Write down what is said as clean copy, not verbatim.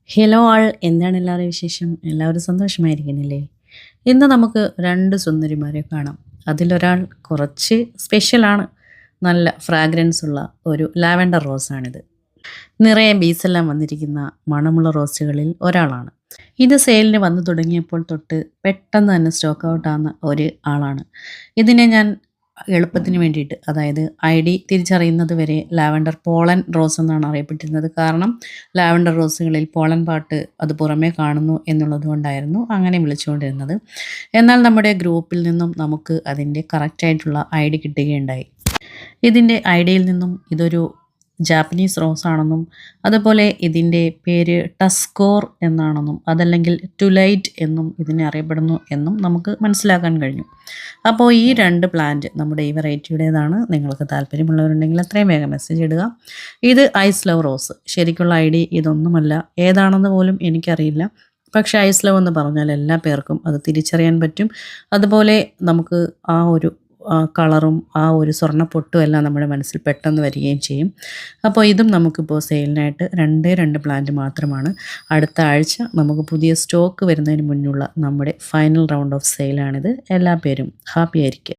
Hello ആൾ എന്താണ് എല്ലാവരുടെ വിശേഷം? എല്ലാവരും സന്തോഷമായിരിക്കുന്നില്ലേ? ഇന്ന് നമുക്ക് 2 സുന്ദരിമാരെ കാണാം. അതിലൊരാൾ കുറച്ച് സ്പെഷ്യലാണ്. നല്ല ഫ്രാഗ്രൻസ് ഉള്ള ഒരു ലാവെൻഡർ റോസാണിത്. നിറയെ ബീസെല്ലാം വന്നിരിക്കുന്ന മണമുള്ള റോസുകളിൽ ഒരാളാണ്. ഇത് സെയിലിന് വന്നു തുടങ്ങിയപ്പോൾ തൊട്ട് പെട്ടെന്ന് തന്നെ സ്റ്റോക്ക് ഔട്ട് ആവുന്ന ഒരു ആളാണ്. ഇതിനെ ഞാൻ എളുപ്പത്തിന് വേണ്ടിയിട്ട് അതായത് ഐഡി തിരിച്ചറിയുന്നത് വരെ ലാവെൻഡർ പോളൻ റോസ് എന്നാണ് അറിയപ്പെട്ടിരുന്നത്. കാരണം ലാവെൻഡർ റോസുകളിൽ പോളൻ പാട്ട് അത് പുറമേ കാണുന്നു എന്നുള്ളത് കൊണ്ടായിരുന്നു അങ്ങനെ വിളിച്ചുകൊണ്ടിരുന്നത്. എന്നാൽ നമ്മുടെ ഗ്രൂപ്പിൽ നിന്നും നമുക്ക് അതിൻ്റെ കറക്റ്റായിട്ടുള്ള ഐഡി കിട്ടുകയുണ്ടായി. ഇതിൻ്റെ ഐഡിയിൽ നിന്നും ഇതൊരു ജാപ്പനീസ് റോസാണെന്നും അതുപോലെ ഇതിൻ്റെ പേര് ടസ്കോർ എന്നാണെന്നും അതല്ലെങ്കിൽ ടുലൈറ്റ് എന്നും ഇതിനെ അറിയപ്പെടുന്നു എന്നും നമുക്ക് മനസ്സിലാക്കാൻ കഴിഞ്ഞു. അപ്പോൾ ഈ 2 പ്ലാന്റ് നമ്മുടെ ഈ വെറൈറ്റിയുടേതാണ്. നിങ്ങൾക്ക് താല്പര്യമുള്ളവരുണ്ടെങ്കിൽ എത്രയും വേഗം മെസ്സേജ് ഇടുക. ഇത് ഐസ് ലവ് റോസ്. ശരിക്കുള്ള ഐഡി ഇതൊന്നുമല്ല, ഏതാണെന്ന് പോലും എനിക്കറിയില്ല. പക്ഷേ ഐസ് ലവ് എന്ന് പറഞ്ഞാൽ എല്ലാ പേർക്കും അത് തിരിച്ചറിയാൻ പറ്റും. അതുപോലെ നമുക്ക് ആ ഒരു കളറും ആ ഒരു സ്വർണ്ണപ്പൊട്ടും എല്ലാം നമ്മുടെ മനസ്സിൽ പെട്ടെന്ന് വരികയും ചെയ്യും. അപ്പോൾ ഇതും നമുക്കിപ്പോൾ സെയിലിനായിട്ട് 2 പ്ലാന്റ് മാത്രമാണ്. അടുത്ത ആഴ്ച നമുക്ക് പുതിയ സ്റ്റോക്ക് വരുന്നതിന് മുന്നുള്ള നമ്മുടെ ഫൈനൽ റൗണ്ട് ഓഫ് സെയിലാണിത്. എല്ലാ പേരും ഹാപ്പി ആയിരിക്കുക.